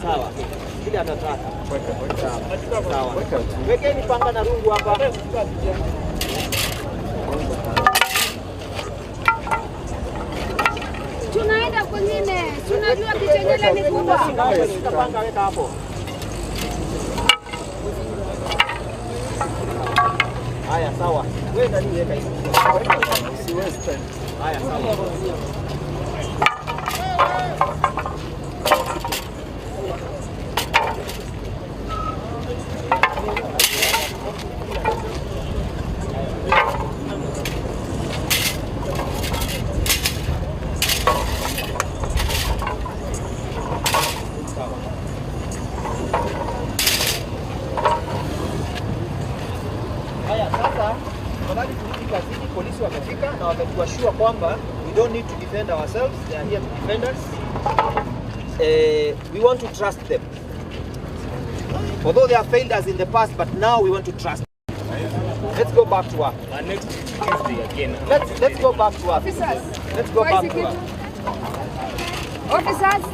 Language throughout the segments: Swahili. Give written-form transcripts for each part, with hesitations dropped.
Sawa. Kile atataka. Sawa. Wekeni panga na rungu hapa. Tunaenda kwingine. Tunajua Kitengela ni kubwa. Panga weka hapo. Haya sawa. Wewe ndani weka hivi. Siwezi tena. Haya sawa. Polisi wamefika na wametuashua kwamba we don't need to defend ourselves, they are here to defend us. We want to trust them. Although they have failed us in the past, but now we want to trust them. Let's go back to work. Next Tuesday again. Let's go back to work. Officers. Let's go back to work. Officers.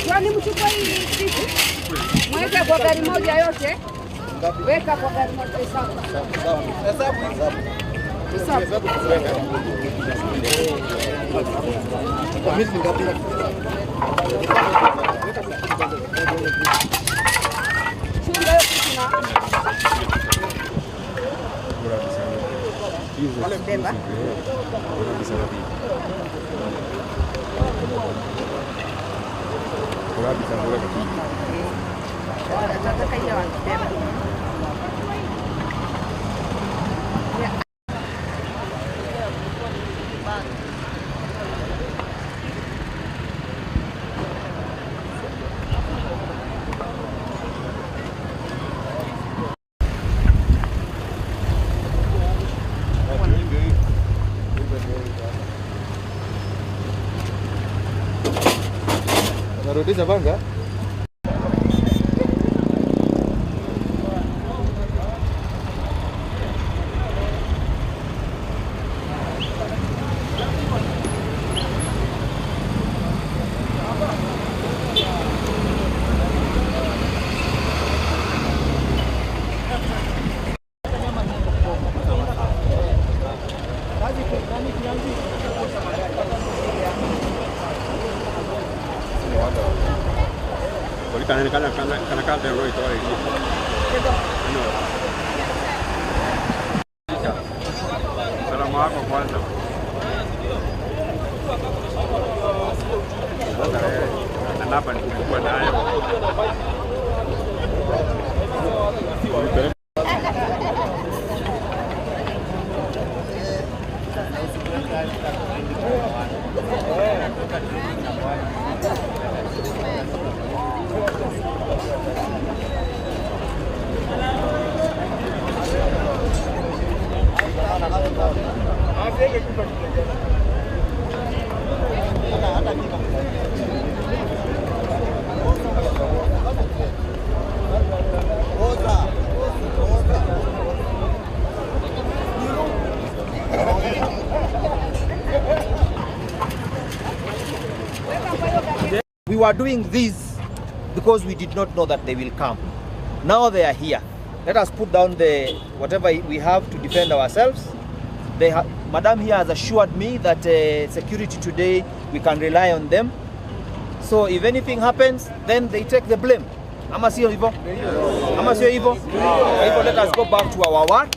Kwani mchukua hii kitu? Mweke kwa gari moja yote. Weka kwa gari moja sawa. Hesabu. Kamili ngapi? Chunga yote tuna. Wale mbemba. Nataka ile wanabeba. Narudisha banga. Kana ndio itoa hii. Salamu yako kwanza. Namba ni kubwa nayo. We were doing this because we did not know that they will come. Now they are here. Let us put down the whatever we have to defend ourselves. Madam here has assured me that security today, we can rely on them. So if anything happens, then they take the blame. Ama sio hivyo? Ama sio hivyo? Kwa hivyo let us go back to our work.